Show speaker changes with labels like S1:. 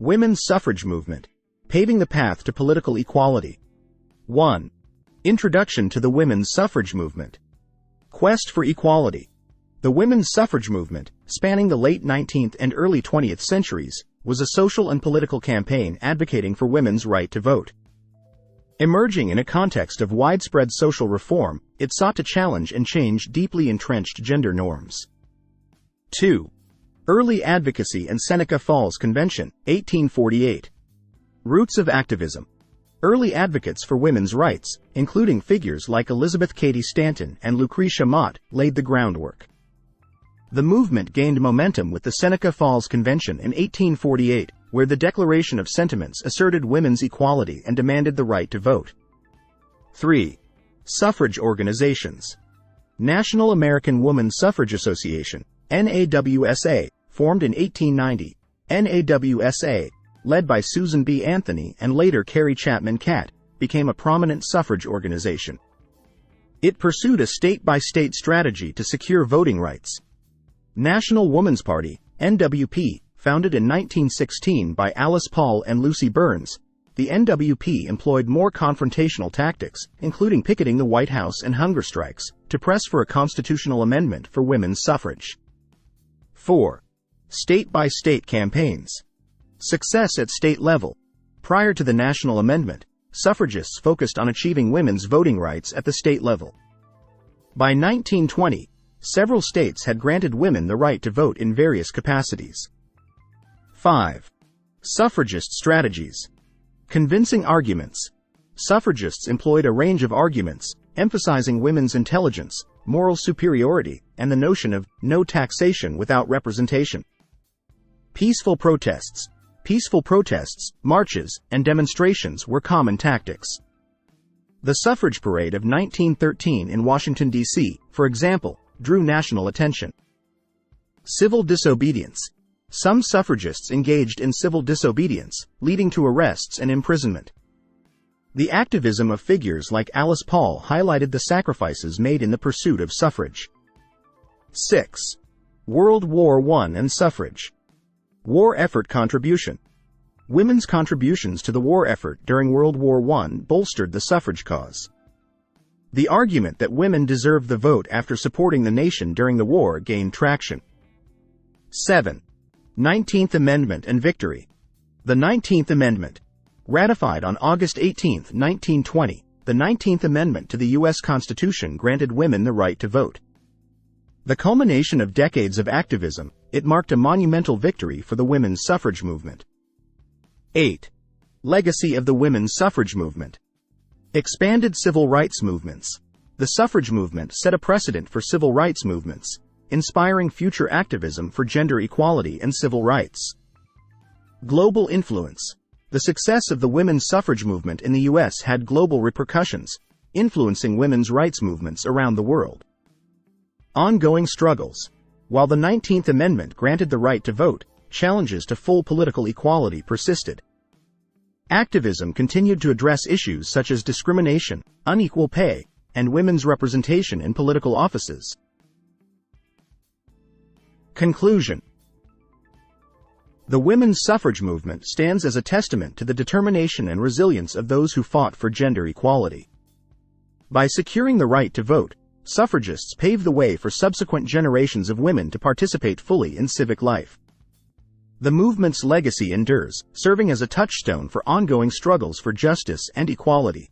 S1: Women's suffrage movement, paving the path to political equality. 1. Introduction to the women's suffrage movement. Quest for equality. The women's suffrage movement, spanning the late 19th and early 20th centuries, was a social and political campaign advocating for women's right to vote. Emerging in a context of widespread social reform, it sought to challenge and change deeply entrenched gender norms. 2. Early advocacy and Seneca Falls Convention, 1848. Roots of activism. Early advocates for women's rights, including figures like Elizabeth Cady Stanton and Lucretia Mott, laid the groundwork. The movement gained momentum with the Seneca Falls Convention in 1848, where the Declaration of Sentiments asserted women's equality and demanded the right to vote. 3. Suffrage organizations. National American Woman Suffrage Association, NAWSA, formed in 1890. NAWSA, led by Susan B. Anthony and later Carrie Chapman Catt, became a prominent suffrage organization. It pursued a state-by-state strategy to secure voting rights. National Woman's Party, NWP, founded in 1916 by Alice Paul and Lucy Burns, the NWP employed more confrontational tactics, including picketing the White House and hunger strikes, to press for a constitutional amendment for women's suffrage. 4. State-by-state campaigns. Success at state level. Prior to the national amendment, suffragists focused on achieving women's voting rights at the state level. By 1920, several states had granted women the right to vote in various capacities. 5. Suffragist strategies. Convincing arguments. Suffragists employed a range of arguments, emphasizing women's intelligence, moral superiority, and the notion of no taxation without representation. Peaceful protests. Peaceful protests, marches, and demonstrations were common tactics. The suffrage parade of 1913 in Washington, D.C., for example, drew national attention. Civil disobedience. Some suffragists engaged in civil disobedience, leading to arrests and imprisonment. The activism of figures like Alice Paul highlighted the sacrifices made in the pursuit of suffrage. 6. World War I and suffrage. War effort contribution. Women's contributions to the war effort during World War I bolstered the suffrage cause. The argument that women deserved the vote after supporting the nation during the war gained traction. 7. 19th Amendment and victory. The 19th Amendment. Ratified on August 18, 1920, the 19th Amendment to the U.S. Constitution granted women the right to vote. The culmination of decades of activism, it marked a monumental victory for the women's suffrage movement. 8. Legacy of the women's suffrage movement. Expanded civil rights movements. The suffrage movement set a precedent for civil rights movements, inspiring future activism for gender equality and civil rights. Global influence. The success of the women's suffrage movement in the U.S. had global repercussions, influencing women's rights movements around the world. Ongoing struggles. While the 19th Amendment granted the right to vote, challenges to full political equality persisted. Activism continued to address issues such as discrimination, unequal pay, and women's representation in political offices. Conclusion. The women's suffrage movement stands as a testament to the determination and resilience of those who fought for gender equality. By securing the right to vote, suffragists paved the way for subsequent generations of women to participate fully in civic life. The movement's legacy endures, serving as a touchstone for ongoing struggles for justice and equality.